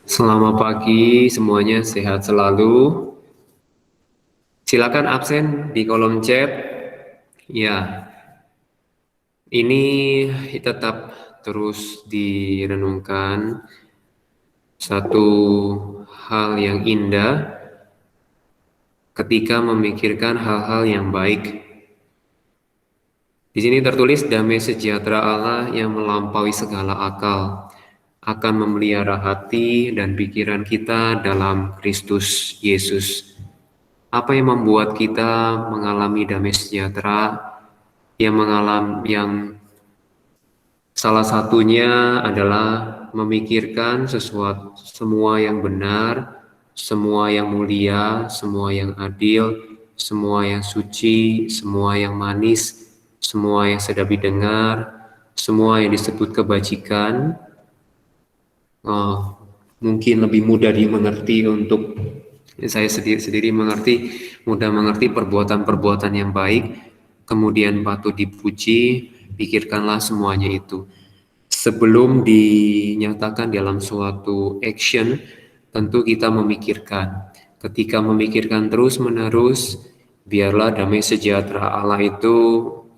Selamat pagi semuanya, sehat selalu. Silakan absen di kolom chat. Ya, ini tetap terus direnungkan satu hal yang indah ketika memikirkan hal-hal yang baik. Di sini tertulis damai sejahtera Allah yang melampaui segala akal akan memelihara hati dan pikiran kita dalam Kristus Yesus. Apa yang membuat kita mengalami damai sejahtera? Yang salah satunya adalah memikirkan sesuatu, semua yang benar, semua yang mulia, semua yang adil, semua yang suci, semua yang manis, semua yang sedap didengar, semua yang disebut kebajikan. Mungkin lebih mudah dimengerti untuk saya sendiri mudah mengerti perbuatan-perbuatan yang baik, kemudian patut dipuji. Pikirkanlah semuanya itu sebelum dinyatakan dalam suatu action. Tentu kita memikirkan, ketika memikirkan terus-menerus, biarlah damai sejahtera Allah itu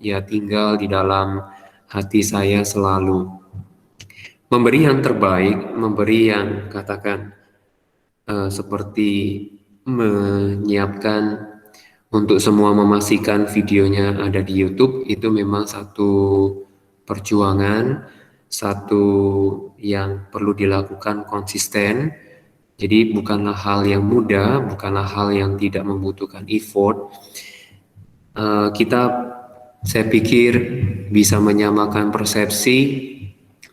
ya tinggal di dalam hati saya selalu. Memberi yang terbaik, memberi yang katakan seperti menyiapkan untuk semua, memastikan videonya ada di YouTube, itu memang satu perjuangan, satu yang perlu dilakukan konsisten. Jadi bukanlah hal yang mudah, bukanlah hal yang tidak membutuhkan effort. Saya pikir bisa menyamakan persepsi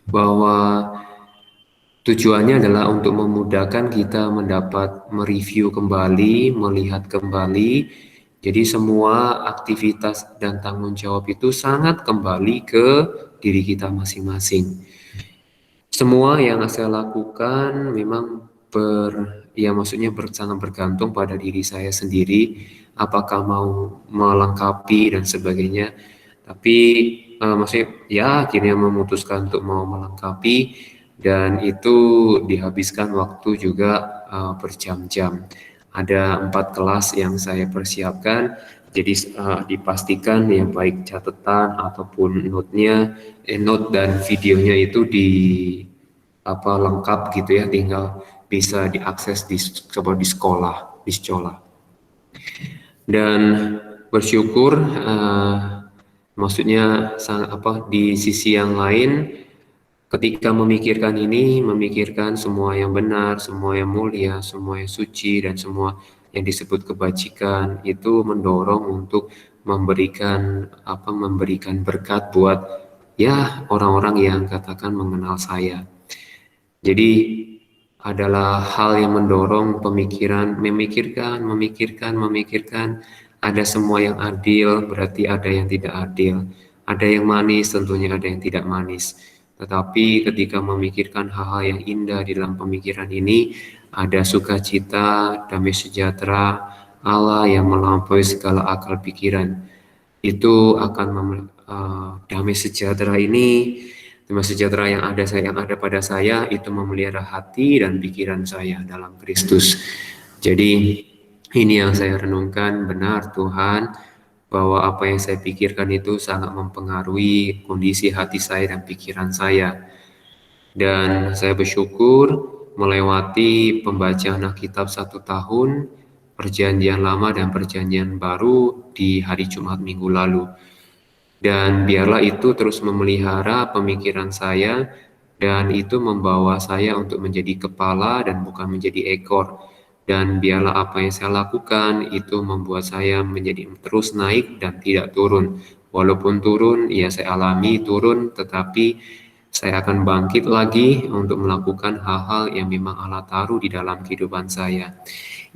bahwa tujuannya adalah untuk memudahkan kita mendapat mereview kembali, melihat kembali. Jadi semua aktivitas dan tanggung jawab itu sangat kembali ke diri kita masing-masing. Semua yang saya lakukan memang maksudnya sangat bergantung pada diri saya sendiri, apakah mau melengkapi dan sebagainya. Tapi maksudnya ya akhirnya memutuskan untuk mau melengkapi, dan itu dihabiskan waktu juga berjam-jam. Ada 4 kelas yang saya persiapkan, jadi dipastikan yang baik catatan ataupun note dan videonya itu lengkap gitu ya, tinggal bisa diakses di sekolah. Dan bersyukur, maksudnya di sisi yang lain, ketika memikirkan semua yang benar, semua yang mulia, semua yang suci, dan semua yang disebut kebajikan, itu mendorong untuk memberikan berkat buat ya orang-orang yang katakan mengenal saya. Jadi adalah hal yang mendorong pemikiran, memikirkan, ada semua yang adil, berarti ada yang tidak adil. Ada yang manis, tentunya ada yang tidak manis. Tetapi ketika memikirkan hal-hal yang indah di dalam pemikiran ini, ada sukacita, damai sejahtera, Allah yang melampaui segala akal pikiran. Itu akan damai sejahtera yang ada pada saya itu memelihara hati dan pikiran saya dalam Kristus. Jadi ini yang saya renungkan, benar Tuhan, bahwa apa yang saya pikirkan itu sangat mempengaruhi kondisi hati saya dan pikiran saya. Dan saya bersyukur melewati pembacaan Alkitab 1 tahun, Perjanjian Lama dan Perjanjian Baru di hari Jumat minggu lalu. Dan biarlah itu terus memelihara pemikiran saya, dan itu membawa saya untuk menjadi kepala dan bukan menjadi ekor. Dan biarlah apa yang saya lakukan itu membuat saya menjadi terus naik dan tidak turun. Walaupun turun, ya saya alami turun, tetapi saya akan bangkit lagi untuk melakukan hal-hal yang memang Allah taruh di dalam kehidupan saya.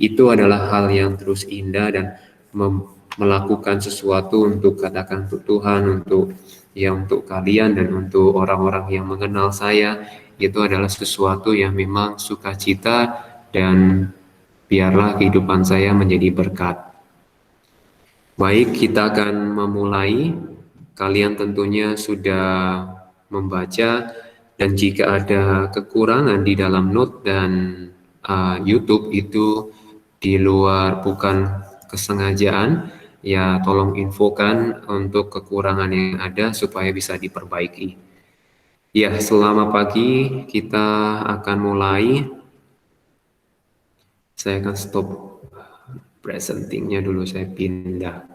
Itu adalah hal yang terus indah, dan melakukan sesuatu untuk katakan untuk Tuhan, untuk kalian dan untuk orang-orang yang mengenal saya, itu adalah sesuatu yang memang sukacita, dan biarlah kehidupan saya menjadi berkat. Baik, kita akan memulai. Kalian tentunya sudah membaca Dan jika ada kekurangan di dalam note dan YouTube itu di luar bukan kesengajaan, ya tolong infokan untuk kekurangan yang ada supaya bisa diperbaiki. Ya, selama pagi kita akan mulai. Saya akan stop presentingnya dulu, saya pindah.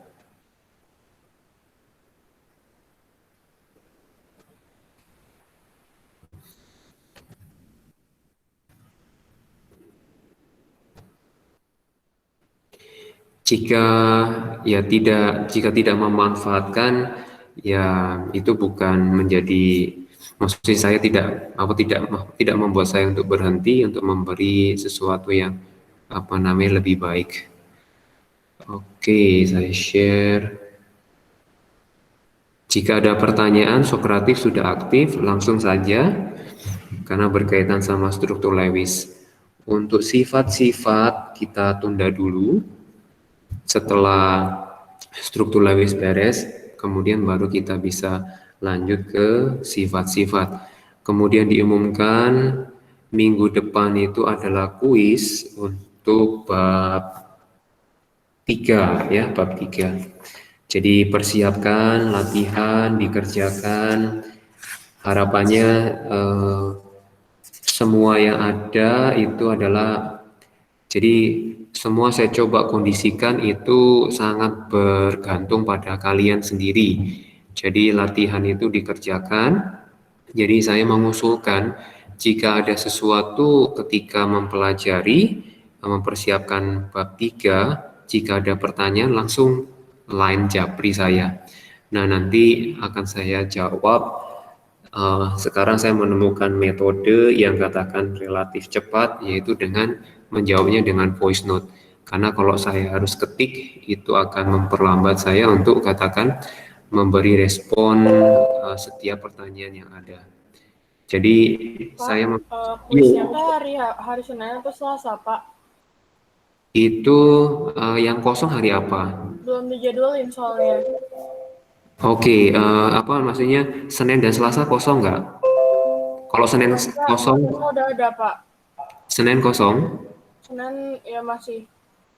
Jika tidak memanfaatkan, ya itu bukan menjadi, maksudnya saya tidak membuat saya untuk berhenti untuk memberi sesuatu yang lebih baik. Oke, saya share. Jika ada pertanyaan, Sokratif sudah aktif, langsung saja karena berkaitan sama struktur Lewis. Untuk sifat-sifat kita tunda dulu. Setelah struktur Lewis beres, kemudian baru kita bisa lanjut ke sifat-sifat. Kemudian diumumkan minggu depan itu adalah kuis untuk bab 3 ya, bab 3. Jadi persiapkan, latihan, dikerjakan. Harapannya semua yang ada itu adalah, jadi semua saya coba kondisikan itu sangat bergantung pada kalian sendiri. Jadi latihan itu dikerjakan. Jadi saya mengusulkan jika ada sesuatu ketika mempelajari, mempersiapkan bab 3, jika ada pertanyaan langsung line japri saya. Nah, nanti akan saya jawab. Sekarang saya menemukan metode yang katakan relatif cepat, yaitu dengan menjawabnya dengan voice note. Karena kalau saya harus ketik, itu akan memperlambat saya untuk katakan memberi respon setiap pertanyaan yang ada. Jadi Pak, saya kuisnya hari Senin atau Selasa, Pak? Itu yang kosong hari apa? Belum dijadwalin soalnya. Oke, apa maksudnya Senin dan Selasa kosong nggak? Kalau Senin kosong, Selasa udah ada, Pak. Senin kosong? Senin ya masih.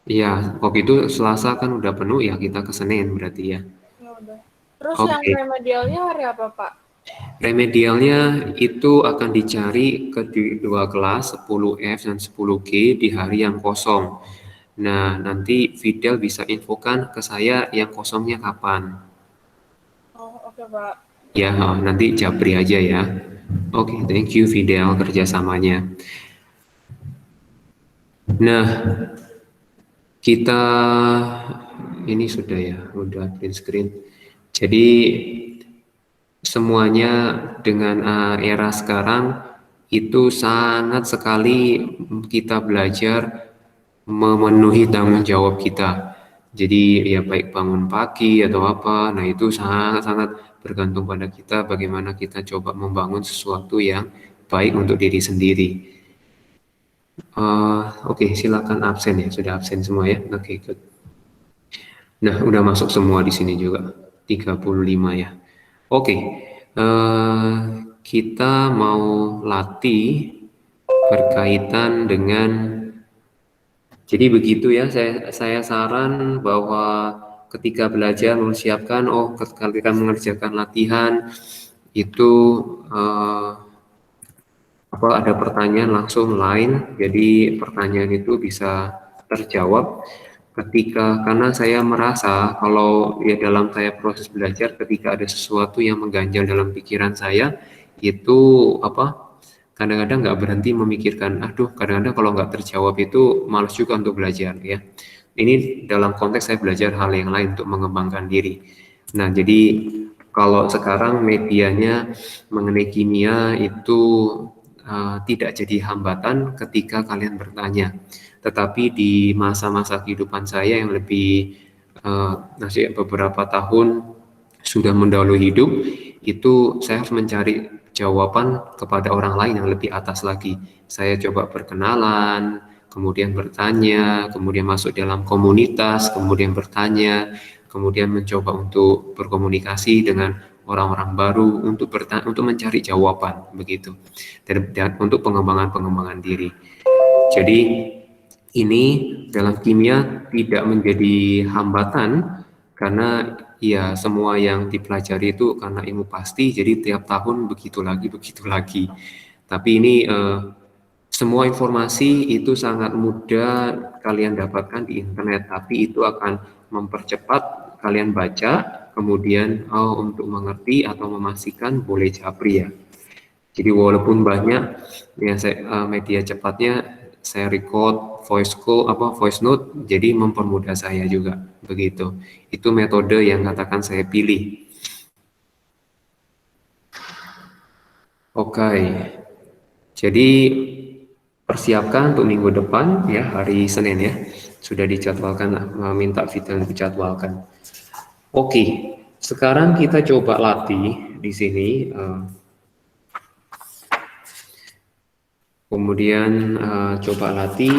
Iya, waktu itu Selasa kan udah penuh ya, kita ke Senin berarti ya. Ya udah. Terus yang Oke. remedialnya hari apa, Pak? Remedialnya itu akan dicari ke dua kelas 10F dan 10G di hari yang kosong. Nah, nanti Fidel bisa infokan ke saya yang kosongnya kapan. Oh, oke, Pak. Ya, nanti japri aja ya. Oke, thank you Fidel kerjasamanya. Nah, kita ini sudah ya, udah print screen. Jadi semuanya dengan era sekarang itu sangat sekali kita belajar memenuhi tanggung jawab kita. Jadi ya baik bangun pagi atau apa, nah itu sangat-sangat bergantung pada kita bagaimana kita coba membangun sesuatu yang baik untuk diri sendiri. Oke, silakan absen ya, sudah absen semua ya. Oke, good. Nah, udah masuk semua di sini juga, 35 ya. Oke, kita mau latih berkaitan dengan, jadi begitu ya, saya saran bahwa ketika belajar mempersiapkan, ketika mengerjakan latihan itu ada pertanyaan langsung line, jadi pertanyaan itu bisa terjawab karena saya merasa kalau ya dalam saya proses belajar ketika ada sesuatu yang mengganjal dalam pikiran saya itu kadang-kadang nggak berhenti memikirkan, kadang-kadang kalau nggak terjawab itu malas juga untuk belajar ya. Ini dalam konteks saya belajar hal yang lain untuk mengembangkan diri. Nah, jadi kalau sekarang medianya mengenai kimia itu tidak jadi hambatan ketika kalian bertanya. Tetapi di masa-masa kehidupan saya yang lebih beberapa tahun sudah mendahului hidup, itu saya harus mencari jawaban kepada orang lain yang lebih atas lagi. Saya coba berkenalan, kemudian bertanya, kemudian masuk dalam komunitas, kemudian bertanya, kemudian mencoba untuk berkomunikasi dengan orang-orang baru untuk untuk mencari jawaban begitu dan untuk pengembangan diri. Jadi ini dalam kimia tidak menjadi hambatan karena ya semua yang dipelajari itu karena ilmu pasti, jadi tiap tahun begitu lagi. Tapi ini semua informasi itu sangat mudah kalian dapatkan di internet, tapi itu akan mempercepat kalian baca, kemudian untuk mengerti atau memastikan boleh japri ya. Jadi walaupun banyak yang media cepatnya saya record voice note, jadi mempermudah saya juga begitu. Itu metode yang katakan saya pilih. Oke, jadi persiapkan untuk minggu depan ya, hari Senin ya, sudah dijadwalkan, minta video dijadwalkan. Oke, sekarang kita coba latih di sini. Kemudian coba latih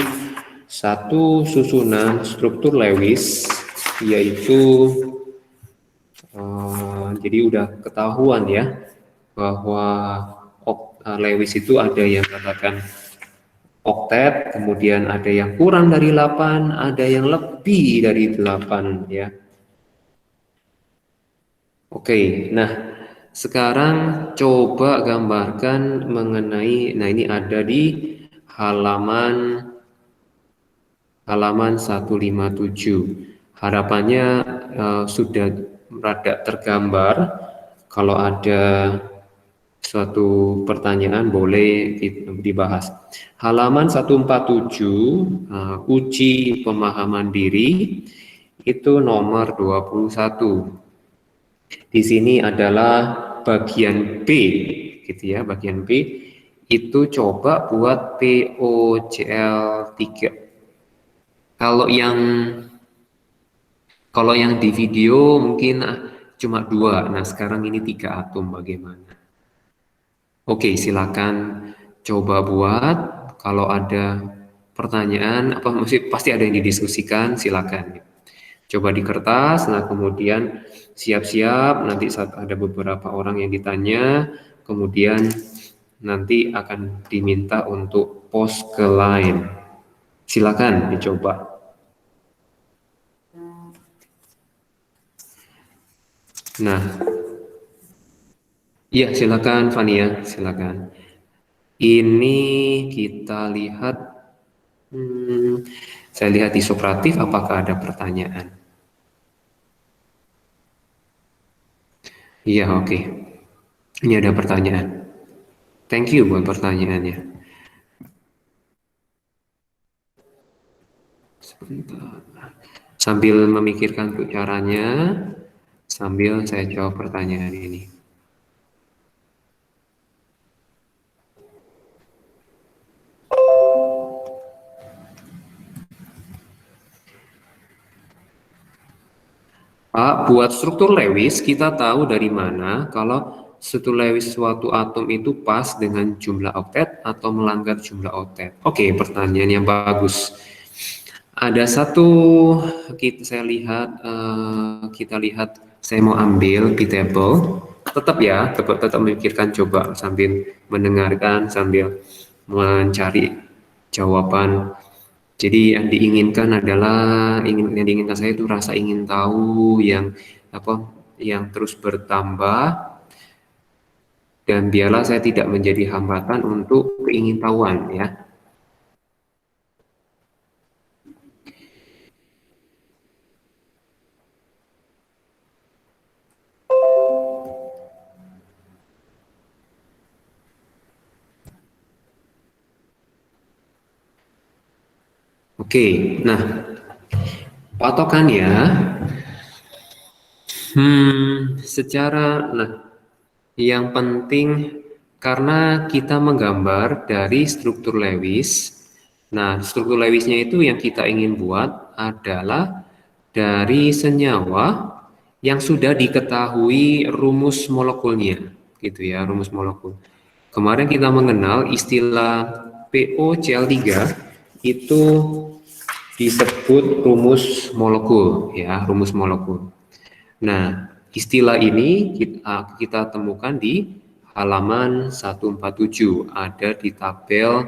satu susunan struktur Lewis, yaitu jadi udah ketahuan ya bahwa Lewis itu ada yang katakan oktet, kemudian ada yang kurang dari 8, ada yang lebih dari 8 ya. Oke, nah sekarang coba gambarkan mengenai, nah ini ada di halaman 157. Harapannya sudah rada tergambar. Kalau ada suatu pertanyaan boleh dibahas. Halaman 147, uji pemahaman diri, itu nomor 21. Di sini adalah bagian B, gitu ya, bagian B itu coba buat POCl 3. Kalau yang di video mungkin cuma 2, nah sekarang ini 3 atom, bagaimana? Oke, silakan coba buat. Kalau ada pertanyaan, pasti ada yang didiskusikan, silakan. Coba di kertas, nah kemudian siap-siap, nanti saat ada beberapa orang yang ditanya, kemudian nanti akan diminta untuk post ke line. Silakan dicoba. Nah, iya silakan Fania, silakan. Ini kita lihat, saya lihat di Sokratif apakah ada pertanyaan. Iya, oke. Ini ada pertanyaan. Thank you buat pertanyaannya. Sebentar. Sambil memikirkan untuk caranya, sambil saya jawab pertanyaan ini. Pak, buat struktur Lewis kita tahu dari mana kalau struktur Lewis suatu atom itu pas dengan jumlah oktet atau melanggar jumlah oktet? Oke, pertanyaan yang bagus. Ada satu saya lihat, saya mau ambil di table. Tetap ya, tetap memikirkan, coba sambil mendengarkan, sambil mencari jawaban. Jadi yang diinginkan adalah yang diinginkan saya itu rasa ingin tahu yang terus bertambah, dan biarlah saya tidak menjadi hambatan untuk keingintahuan ya. Oke, nah patokannya yang penting karena kita menggambar dari struktur Lewis. Nah, struktur Lewisnya itu yang kita ingin buat adalah dari senyawa yang sudah diketahui rumus molekulnya, gitu ya, rumus molekul. Kemarin kita mengenal istilah POCl3 itu disebut rumus molekul ya, rumus molekul. Nah, istilah ini kita temukan di halaman 147, ada di tabel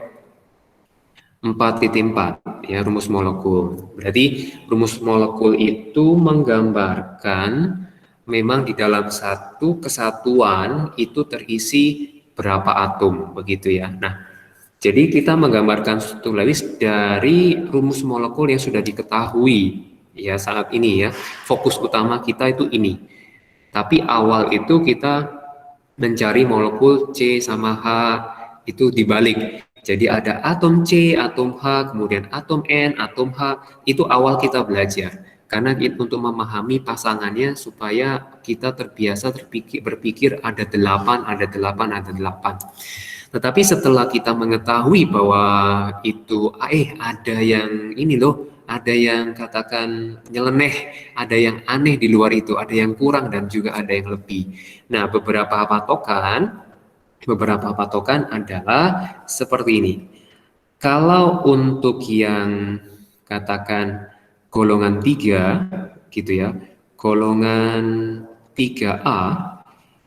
4.4 ya, rumus molekul. Berarti rumus molekul itu menggambarkan memang di dalam satu kesatuan itu terisi berapa atom begitu ya. Nah, jadi kita menggambarkan suatu Lewis dari rumus molekul yang sudah diketahui ya saat ini ya. Fokus utama kita itu ini. Tapi awal itu kita mencari molekul C sama H, itu dibalik. Jadi ada atom C, atom H, kemudian atom N, atom H, itu awal kita belajar. Karena untuk memahami pasangannya supaya kita terbiasa berpikir ada 8, ada 8, ada 8. Tetapi setelah kita mengetahui bahwa itu ada yang ini loh, ada yang katakan nyeleneh, ada yang aneh di luar itu, ada yang kurang dan juga ada yang lebih. Nah, beberapa patokan adalah seperti ini. Kalau untuk yang katakan golongan 3 gitu ya, golongan 3A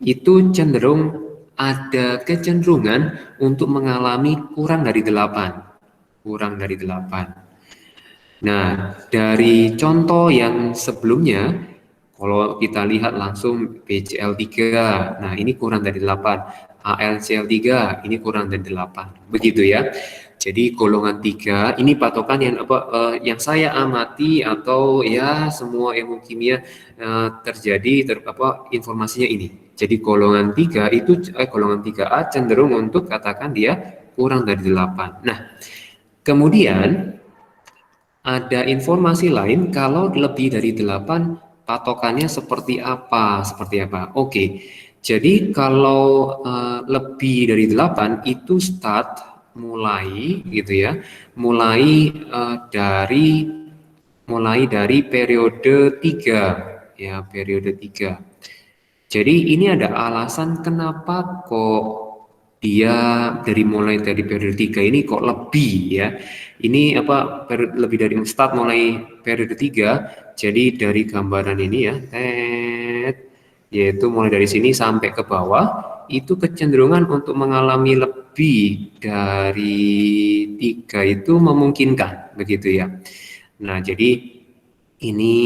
itu cenderung ada kecenderungan untuk mengalami kurang dari 8. Kurang dari 8. Nah, dari contoh yang sebelumnya, kalau kita lihat langsung BCl3, nah ini kurang dari 8. AlCl3, ini kurang dari 8. Begitu ya. Jadi golongan 3, ini patokan yang saya amati atau ya semua ilmu kimia terjadi informasinya ini. Jadi golongan 3 itu golongan 3A cenderung untuk katakan dia kurang dari 8. Nah, kemudian ada informasi lain kalau lebih dari 8 patokannya seperti apa? Oke. Jadi kalau lebih dari 8 itu mulai gitu ya. Mulai dari periode 3 ya, periode 3. Jadi ini ada alasan kenapa kok dia mulai dari periode 3 ini kok lebih ya. Ini lebih dari mulai periode 3. Jadi dari gambaran ini ya, yaitu mulai dari sini sampai ke bawah itu kecenderungan untuk mengalami lebih dari 3 itu memungkinkan begitu ya. Nah, jadi ini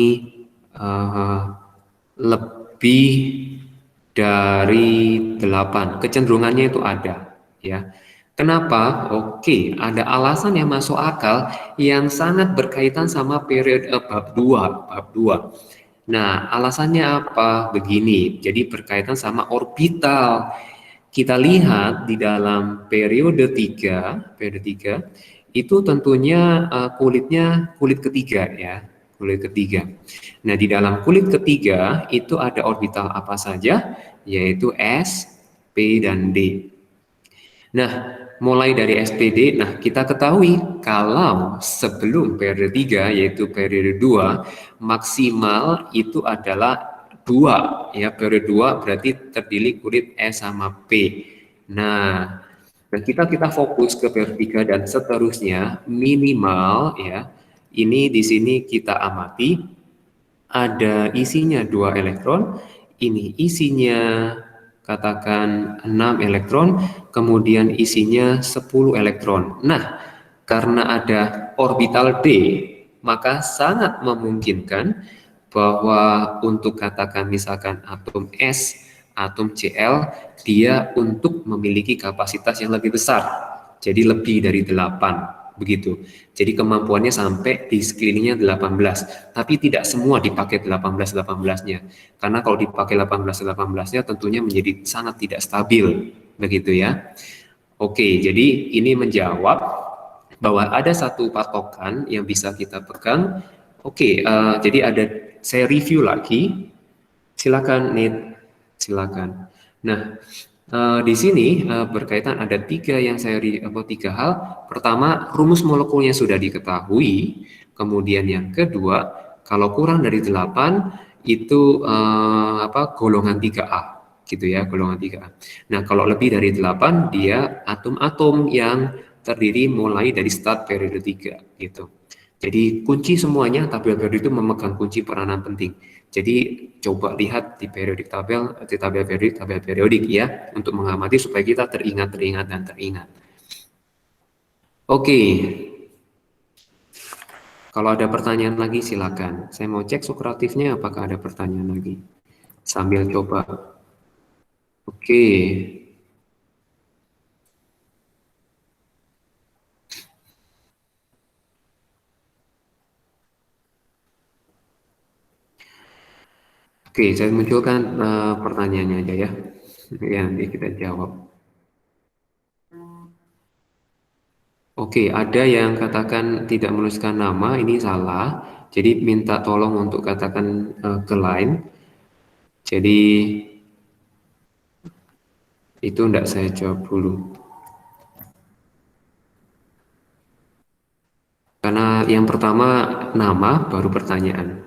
lebih dari 8, kecenderungannya itu ada ya. Kenapa? Oke, ada alasan yang masuk akal yang sangat berkaitan sama periode bab 2. Nah, alasannya apa? Begini, jadi berkaitan sama orbital. Kita lihat di dalam periode 3 itu tentunya kulitnya kulit ketiga ya, kulit ketiga. Nah, di dalam kulit ketiga itu ada orbital apa saja? Yaitu S, P, dan D. Nah, mulai dari SPD, nah kita ketahui kalau sebelum periode 3 yaitu periode 2 maksimal itu adalah 2 ya, periode 2 berarti terdiri kulit S sama P. Nah, kita fokus ke periode 3 dan seterusnya minimal ya. Ini di sini kita amati ada isinya 2 elektron, ini isinya katakan 6 elektron, kemudian isinya 10 elektron. Nah, karena ada orbital D, maka sangat memungkinkan bahwa untuk katakan misalkan atom S, atom Cl, dia untuk memiliki kapasitas yang lebih besar. Jadi lebih dari 8, begitu. Jadi kemampuannya sampai di sekelilingnya 18, tapi tidak semua dipakai 18-18-nya. Karena kalau dipakai 18-18-nya tentunya menjadi sangat tidak stabil, begitu ya. Oke, jadi ini menjawab bahwa ada satu patokan yang bisa kita pegang. Oke, jadi saya review lagi. Silakan, Nid. Silakan. Nah, di sini berkaitan ada 3 yang saya 3 hal. Pertama, rumus molekulnya sudah diketahui. Kemudian yang kedua, kalau kurang dari 8 itu golongan 3A gitu ya, golongan 3A. Nah, kalau lebih dari 8 dia atom-atom yang terdiri mulai dari start periode 3 gitu. Jadi kunci semuanya, tabel periodik itu memegang kunci peranan penting. Jadi coba lihat di periodik tabel, di tabel periodik ya, untuk mengamati supaya kita teringat, dan teringat. Oke, kalau ada pertanyaan lagi silakan. Saya mau cek Sokratifnya apakah ada pertanyaan lagi. Sambil coba. Oke. Oke, saya munculkan pertanyaannya aja ya. Ya, nanti kita jawab. Oke, ada yang katakan tidak menuliskan nama, ini salah. Jadi minta tolong untuk katakan ke line. Jadi itu enggak saya jawab dulu. Karena yang pertama nama, baru pertanyaan.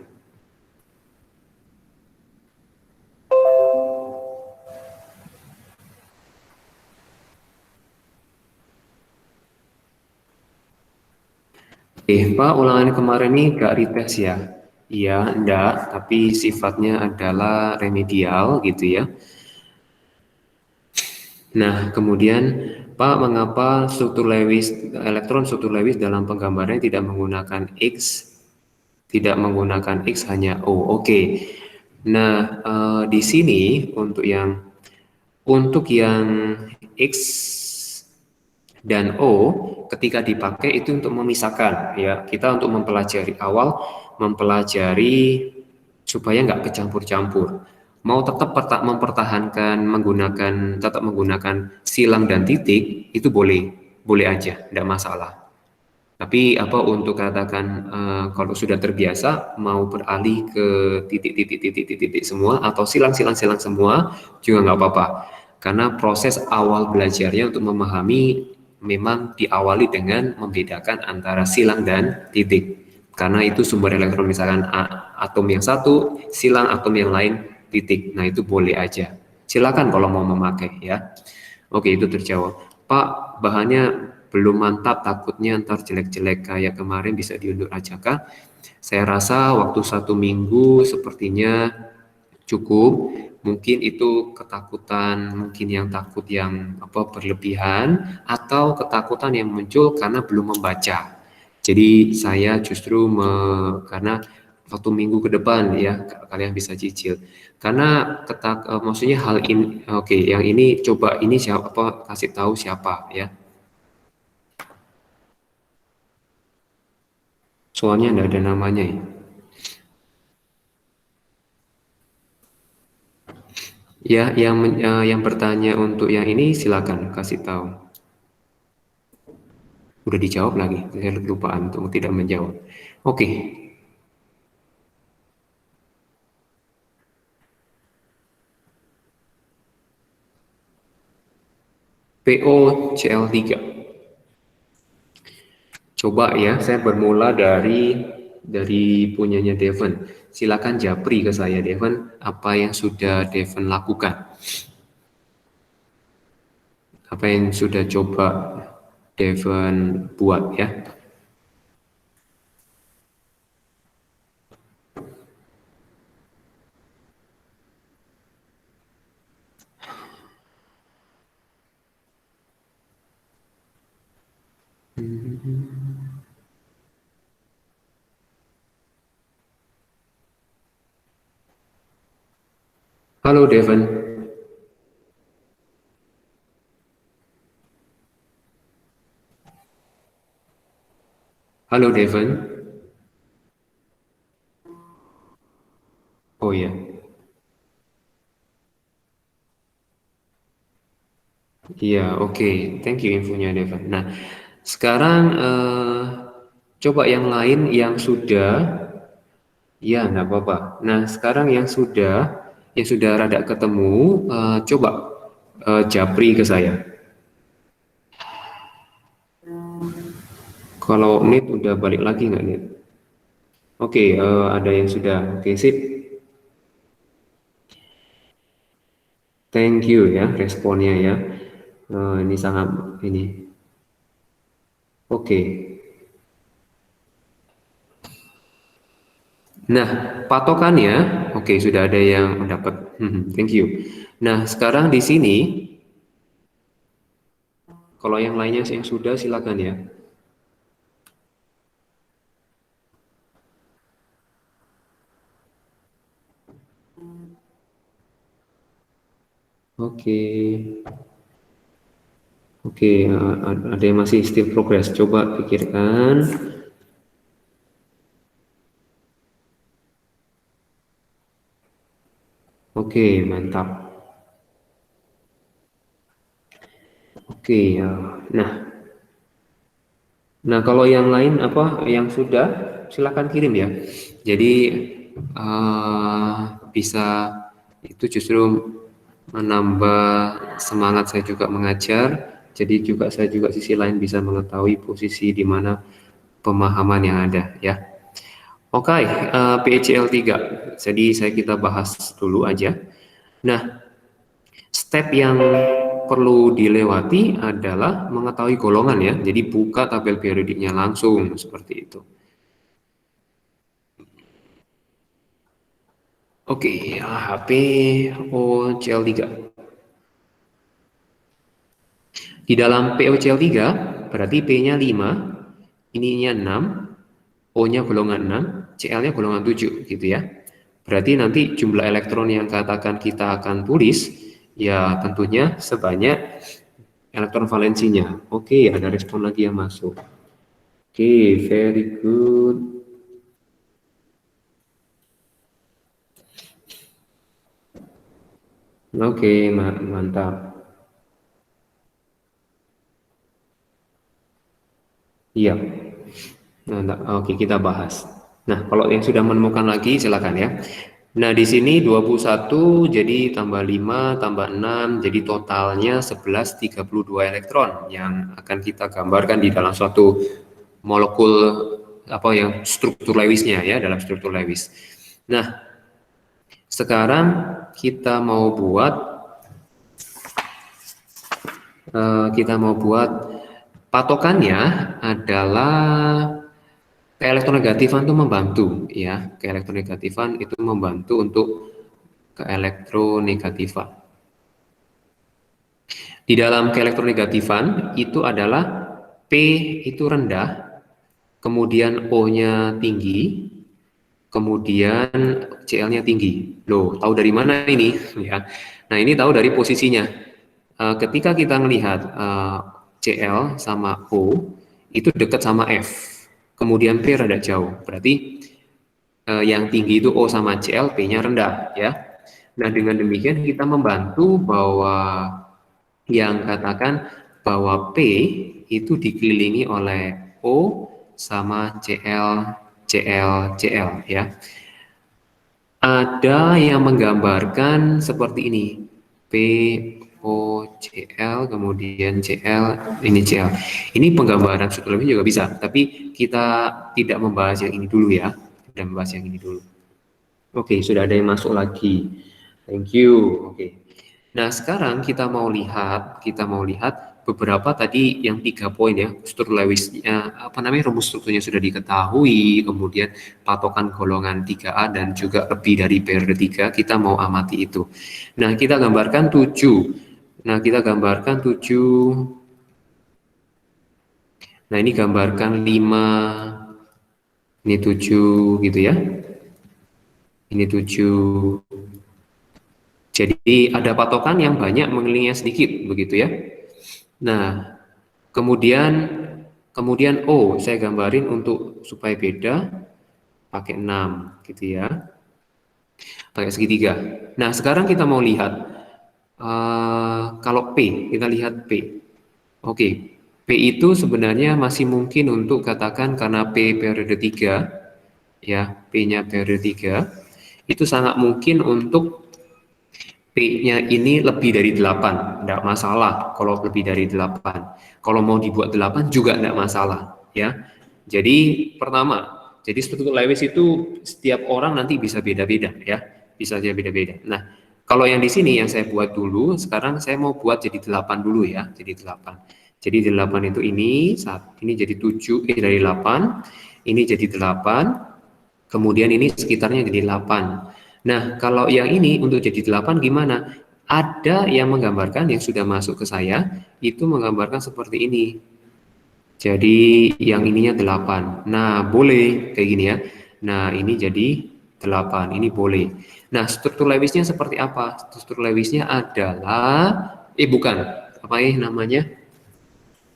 Pak, ulangan kemarin ini gak retest ya? Iya, enggak, tapi sifatnya adalah remedial gitu ya. Nah, kemudian Pak, mengapa elektron struktur Lewis dalam penggambarannya tidak menggunakan X, hanya O? Oke. Nah, di sini untuk yang X dan O ketika dipakai itu untuk memisahkan ya, kita untuk mempelajari supaya nggak kecampur-campur. Mau tetap menggunakan silang dan titik itu boleh aja, tidak masalah. Tapi untuk katakan kalau sudah terbiasa mau beralih ke titik semua atau silang semua juga nggak apa-apa. Karena proses awal belajarnya untuk memahami memang diawali dengan membedakan antara silang dan titik. Karena itu sumber elektron, misalkan atom yang satu, silang atom yang lain titik. Nah, itu boleh aja. Silakan kalau mau memakai ya. Oke, itu terjawab. Pak, bahannya belum mantap, takutnya ntar jelek-jelek kayak kemarin, bisa diundur aja kah? Saya rasa waktu 1 minggu sepertinya cukup. Mungkin itu ketakutan, mungkin yang takut yang berlebihan, atau ketakutan yang muncul karena belum membaca. Jadi saya justru karena 1 minggu ke depan ya kalian bisa cicil. Karena maksudnya hal ini, oke, yang ini coba ini siapa, kasih tahu siapa ya. Soalnya enggak ada namanya ya. Ya, yang bertanya untuk yang ini silakan kasih tahu. Udah dijawab lagi, saya lupaan untuk tidak menjawab. Oke. POCl3. Coba ya, saya bermula dari punyanya Devon. Silakan japri ke saya, Devon, apa yang sudah Devon lakukan. Apa yang sudah coba Devon buat ya. Halo Devon. Halo Devon. Oh ya. Iya, oke. Thank you infonya Devon. Nah, sekarang coba yang lain yang sudah, ya nggak apa-apa. Nah, sekarang yang sudah rada ketemu, coba japri ke saya. Kalau Nit udah balik lagi nggak Nit? Oke, ada yang sudah. Oke, sip. Thank you ya responnya ya. Eh, ini. Oke. Nah, patokannya, oke, sudah ada yang dapat. Thank you. Nah, sekarang di sini, kalau yang lainnya yang sudah, silakan ya. Oke, oke, ada yang masih still progress. Coba pikirkan. Oke, mantap. Oke, ya. Nah, kalau yang lain apa yang sudah, silakan kirim ya. Jadi bisa itu justru menambah semangat saya juga mengajar. Jadi juga saya juga sisi lain bisa mengetahui posisi di mana pemahaman yang ada ya. Oke, PCL 3. Jadi kita bahas dulu aja. Nah, step yang perlu dilewati adalah mengetahui golongan ya. Jadi buka tabel periodiknya langsung seperti itu. Oke, POCL3. Di dalam POCL3 berarti P-nya 5, ininya 6, O-nya golongan 6, Cl-nya golongan 7 gitu ya. Berarti nanti jumlah elektron yang katakan kita akan tulis ya tentunya sebanyak elektron valensinya. Oke, ada respon lagi yang masuk. Oke, very good. Oke, mantap. Iya. Nah, oke, kita bahas. Nah, kalau yang sudah menemukan lagi silakan ya. Nah, di sini 21 jadi tambah 5 tambah 6 jadi totalnya 11 32 elektron yang akan kita gambarkan di dalam suatu molekul apa yang struktur Lewisnya ya, dalam struktur Lewis. Nah, sekarang kita mau buat patokannya adalah keelektronegatifan itu membantu ya, keelektronegatifan itu membantu untuk keelektronegatifan. Di dalam keelektronegatifan itu adalah P itu rendah, kemudian O-nya tinggi, kemudian Cl-nya tinggi. Loh, tahu dari mana ini? Ya. Nah, ini tahu dari posisinya. Ketika kita melihat Cl sama O itu dekat sama F, kemudian P rada jauh. Berarti yang tinggi itu O sama Cl, P-nya rendah ya. Nah, dengan demikian kita membantu bahwa yang katakan bahwa P itu dikelilingi oleh O sama Cl, Cl, Cl ya. Ada yang menggambarkan seperti ini. P, O, Cl, kemudian Cl, ini Cl. Ini penggambaran strukturnya juga bisa, tapi kita tidak membahas yang ini dulu ya. Tidak membahas yang ini dulu. Oke, sudah ada yang masuk lagi. Thank you. Oke. Nah, sekarang kita mau lihat beberapa tadi yang 3 poin ya, struktur Lewisnya, rumus strukturnya sudah diketahui, kemudian patokan golongan 3A dan juga lebih dari periode 3, kita mau amati itu. Nah, kita gambarkan 7. Nah, Nah, ini gambarkan 5, ini 7 gitu ya. Ini 7. Jadi ada patokan yang banyak mengelilinginya sedikit begitu ya. Nah, kemudian saya gambarin untuk supaya beda pakai 6 gitu ya. Pakai segitiga. Nah, sekarang kita mau lihat kalau P, kita lihat P. Oke. P itu sebenarnya masih mungkin untuk katakan karena P periode 3 ya, P-nya periode 3 itu sangat mungkin untuk P-nya ini lebih dari 8, tidak masalah kalau lebih dari 8. Kalau mau dibuat 8 juga tidak masalah, ya. Jadi pertama, jadi struktur Lewis itu setiap orang nanti bisa beda-beda, ya. Bisa aja beda-beda. Nah, kalau yang di sini yang saya buat dulu, sekarang saya mau buat jadi 8 dulu ya, jadi 8. Jadi 8 itu ini jadi 7, dari 8, ini jadi 8, Kemudian ini sekitarnya jadi 8. Nah, kalau yang ini untuk jadi 8 gimana? Ada yang menggambarkan yang sudah masuk ke saya, itu menggambarkan seperti ini. Jadi yang ininya 8. Nah, boleh kayak gini ya. Nah, ini jadi 8. Ini boleh. Nah, struktur Lewisnya seperti apa? Struktur Lewisnya adalah bukan. Apa namanya?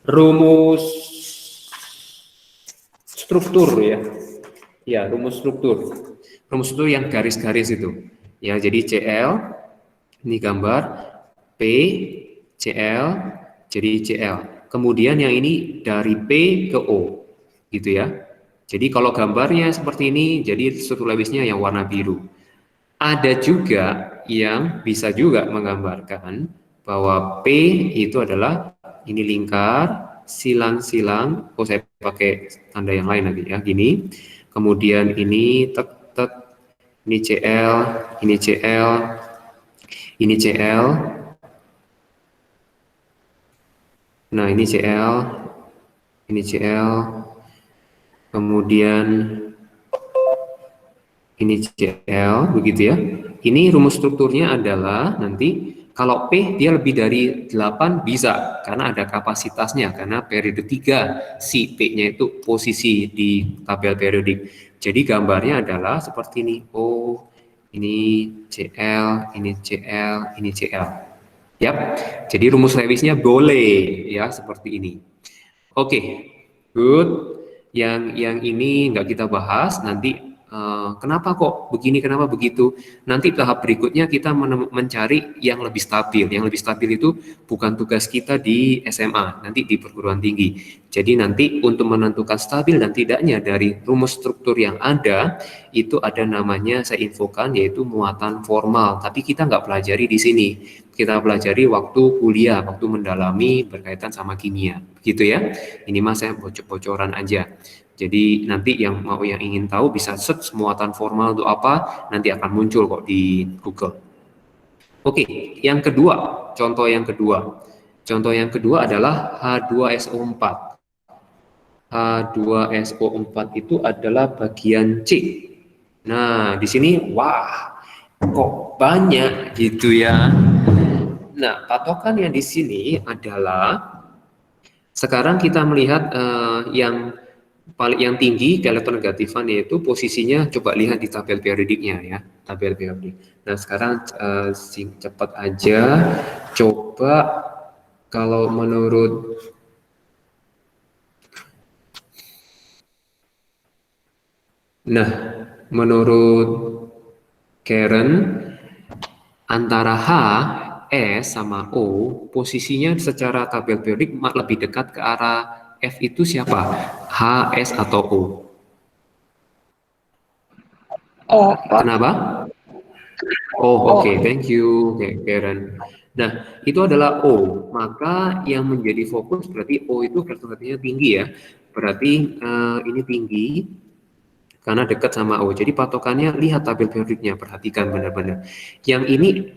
Rumus struktur ya. Ya, rumus struktur. Rumus struktur yang garis-garis itu. Ya, jadi CL ini gambar P CL jadi CL. Kemudian yang ini dari P ke O. Gitu ya. Jadi kalau gambarnya seperti ini, jadi struktur Lewisnya yang warna biru. Ada juga yang bisa juga menggambarkan bahwa P itu adalah ini lingkar, silang-silang. Oh, saya pakai tanda yang lain lagi ya, gini. Kemudian ini tek-tek, ini CL, ini CL, ini CL. Nah, ini CL, ini CL. Kemudian ini CL, begitu ya. Ini rumus strukturnya adalah nanti kalau P dia lebih dari 8 bisa, karena ada kapasitasnya, karena periode 3 si P-nya itu posisi di tabel periodik. Jadi gambarnya adalah seperti ini. Oh, ini CL, ini CL, ini CL. Yap. Jadi rumus Lewisnya boleh ya seperti ini. Oke, good. Yang ini nggak kita bahas nanti. Kenapa kok begini, kenapa begitu? Nanti tahap berikutnya kita mencari yang lebih stabil. Yang lebih stabil itu bukan tugas kita di SMA, nanti di perguruan tinggi. Jadi nanti untuk menentukan stabil dan tidaknya dari rumus struktur yang ada, itu ada namanya saya infokan yaitu muatan formal. Tapi kita nggak pelajari di sini. Kita pelajari waktu kuliah, waktu mendalami berkaitan sama kimia, gitu ya. Ini mas saya bocor-bocoran aja. Jadi nanti yang ingin tahu bisa search muatan formal itu apa, nanti akan muncul kok di Google. Oke, yang kedua, contoh yang kedua. Contoh yang kedua adalah H2SO4. H2SO4 itu adalah bagian C. Nah, di sini wah, kok banyak gitu ya. Nah, patokan yang di sini adalah sekarang kita melihat yang paling yang tinggi keelektronegativan yaitu posisinya, coba lihat di tabel periodiknya ya, tabel periodik. Nah, sekarang cepat aja coba kalau menurut Karen antara H, S sama O posisinya secara tabel periodik lebih dekat ke arah F itu siapa? H, S atau O? Kenapa? Oh, oke, thank you, Karen. Nah, itu adalah O. Maka yang menjadi fokus berarti O itu keelektronegatifannya tinggi ya. Berarti ini tinggi karena dekat sama O. Jadi patokannya lihat tabel periodiknya, perhatikan benar-benar. Yang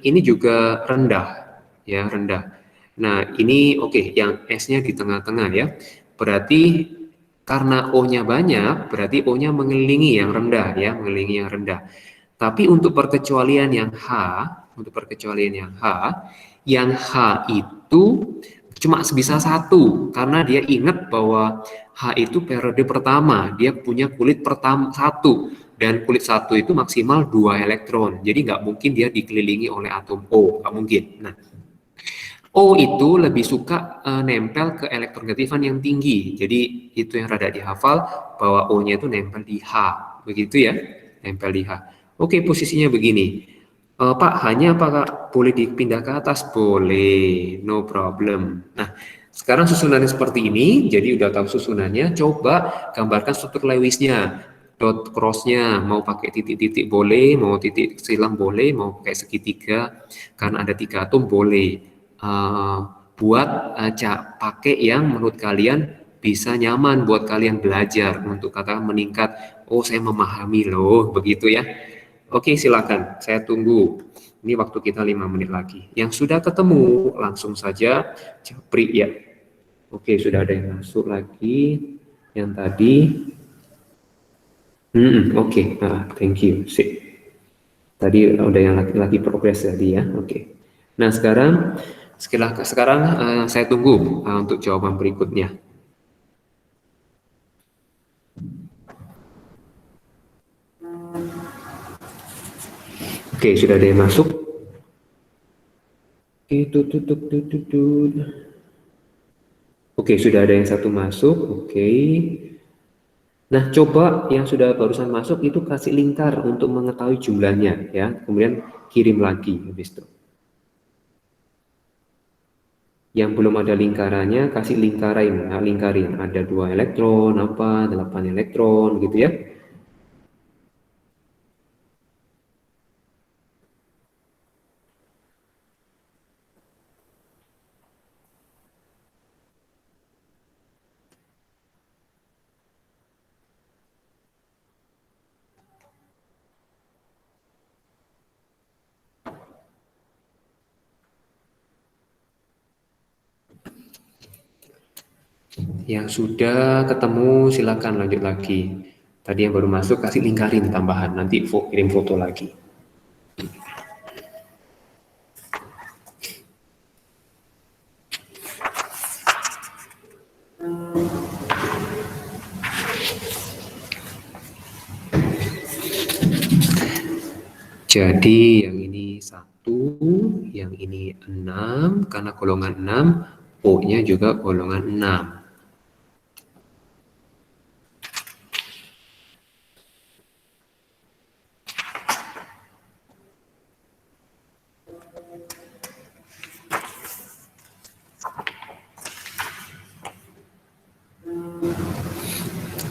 ini juga rendah, ya rendah. Nah, ini oke, yang S-nya di tengah-tengah ya. Berarti karena O-nya banyak, berarti O-nya mengelilingi yang rendah ya, mengelilingi yang rendah. Tapi untuk perkecualian yang H, yang H itu cuma bisa satu, karena dia ingat bahwa H itu periode pertama, dia punya kulit pertama satu, dan kulit satu itu maksimal 2 elektron, jadi nggak mungkin dia dikelilingi oleh atom O, nggak mungkin. Nah, O itu lebih suka nempel ke elektronegativan yang tinggi, jadi itu yang rada dihafal bahwa O-nya itu nempel di H, begitu ya, nempel di H. Oke, posisinya begini. Pak, hanya apakah boleh dipindah ke atas? Boleh, no problem. Nah, sekarang susunannya seperti ini, jadi udah tahu susunannya, coba gambarkan struktur Lewisnya. Dot cross-nya, mau pakai titik-titik boleh, mau titik silang boleh, mau pakai segitiga, karena ada 3 atom boleh. Buat pakai yang menurut kalian bisa nyaman buat kalian belajar untuk kata meningkat. Oh, saya memahami loh, begitu ya. Oke, silakan. Saya tunggu. Ini waktu kita 5 menit lagi. Yang sudah ketemu, langsung saja japri ya. Oke, sudah ada yang masuk lagi. Yang tadi. Oke. Thank you. Sip. Tadi udah yang lagi progres tadi ya. Oke. Nah, sekarang saya tunggu untuk jawaban berikutnya. Oke, sudah ada yang masuk. Oke, sudah ada yang satu masuk. Oke. Nah, coba yang sudah barusan masuk itu kasih lingkar untuk mengetahui jumlahnya ya. Kemudian kirim lagi habis itu. Yang belum ada lingkarannya kasih lingkarin. Nah, lingkarin ada 2 elektron apa, 8 elektron gitu ya. Yang sudah ketemu silakan lanjut lagi. Tadi yang baru masuk kasih lingkarin tambahan, nanti kirim foto lagi. Jadi yang ini 1, yang ini 6, karena golongan 6, O-nya juga golongan 6.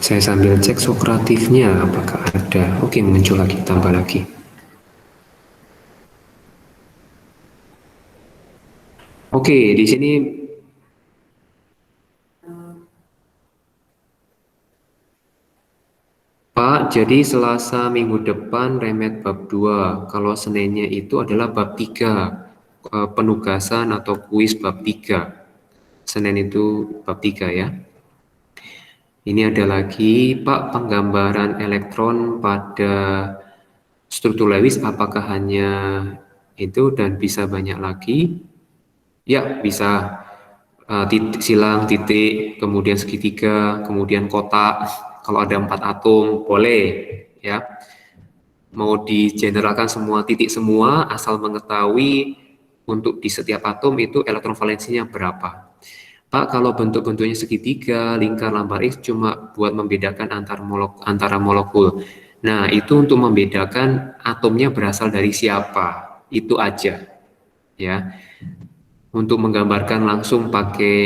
Saya sambil cek sokratifnya apakah ada. Oke, muncul lagi, tambah lagi. Oke, di sini Pak, jadi Selasa minggu depan remet bab 2. Kalau Seninnya itu adalah bab 3. Penugasan atau kuis bab 3. Senin itu bab 3 ya. Ini ada lagi, Pak, penggambaran elektron pada struktur Lewis apakah hanya itu dan bisa banyak lagi? Ya, bisa. Silang, titik, kemudian segitiga, kemudian kotak. Kalau ada 4 atom, boleh. Ya, mau digeneralkan semua titik semua, asal mengetahui untuk di setiap atom itu elektron valensinya berapa. Pak, kalau bentuk-bentuknya segitiga, lingkar, lambar X cuma buat membedakan antara molekul. Nah, itu untuk membedakan atomnya berasal dari siapa. Itu aja. Ya. Untuk menggambarkan langsung pakai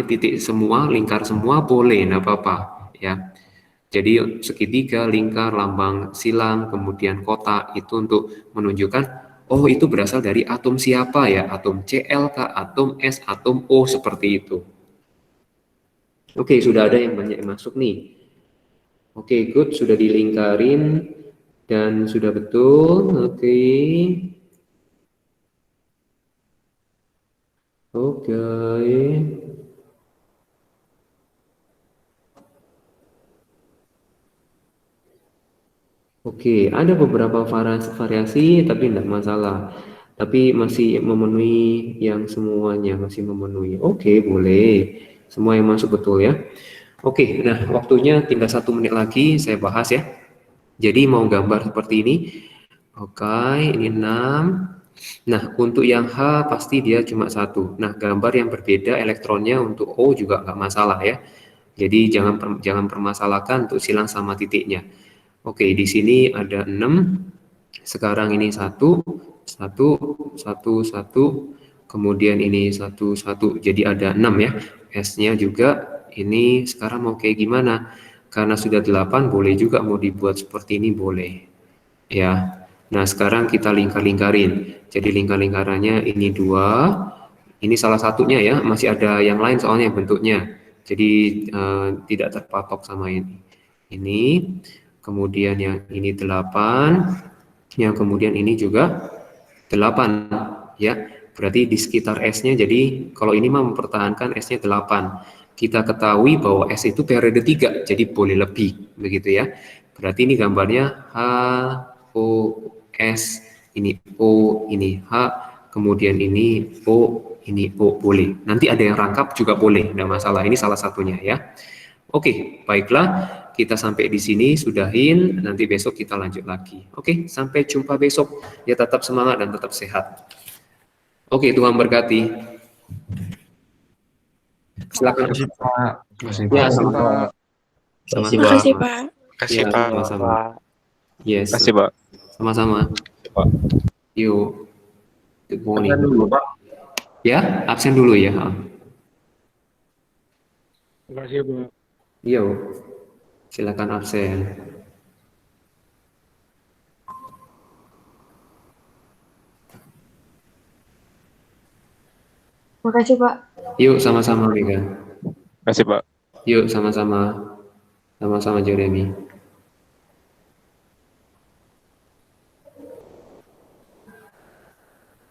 titik semua, lingkar semua boleh, enggak apa-apa, ya. Jadi segitiga, lingkar, lambang silang, kemudian kotak itu untuk menunjukkan oh itu berasal dari atom siapa ya, atom Cl kah, atom S, atom O seperti itu. Oke, sudah ada yang banyak yang masuk nih. Oke, good, sudah dilingkarin dan sudah betul. Oke. Oke. Oke, ada beberapa variasi tapi tidak masalah. Tapi masih memenuhi yang semuanya, masih memenuhi. Oke, boleh. Semua yang masuk betul ya. Oke, nah waktunya tinggal 1 menit lagi saya bahas ya. Jadi mau gambar seperti ini. Oke, ini 6. Nah, untuk yang H pasti dia cuma 1. Nah, gambar yang berbeda elektronnya untuk O juga nggak masalah ya. Jadi jangan permasalahkan untuk silang sama titiknya. Oke, di sini ada 6. Sekarang ini 1, 1, 1, 1. Kemudian ini 1, 1. Jadi ada 6 ya. S-nya juga ini sekarang mau kayak gimana? Karena sudah 8, boleh juga mau dibuat seperti ini, boleh. Ya. Nah, sekarang kita lingkar-lingkarin. Jadi lingkar-lingkarannya ini 2. Ini salah satunya ya, masih ada yang lain soalnya bentuknya. Jadi tidak terpatok sama ini. Ini, kemudian yang ini 8, yang kemudian ini juga 8 ya. Berarti di sekitar S-nya, jadi kalau ini mah mempertahankan S-nya 8. kita ketahui bahwa S itu periode 3, jadi boleh lebih, begitu ya. Berarti ini gambarnya H, O, S, ini O, ini H, kemudian ini O, ini O, boleh. Nanti ada yang rangkap juga boleh, tidak masalah. Ini salah satunya ya. Oke, baiklah. Kita sampai di sini, sudahin. Nanti besok kita lanjut lagi. Oke, sampai jumpa besok. Ya, tetap semangat dan tetap sehat. Oke, Tuhan berkati. Silakan. Makasih Pak. Makasih, Ya, Pak. sama-sama. Makasih, Sama-sama. Pak. Makasih, Pak. Makasih, Ya, Pak. sama-sama. Yes. Makasih, Pak. Sama-sama. Pak. Yuk. Good morning. Absen dulu, Pak. Ya, absen dulu ya. Makasih, Pak. Yuk. Silakan absen. Makasih, Pak. Yuk, sama-sama, Mega. Makasih, Pak. Yuk, sama-sama. Sama-sama, Jeremy.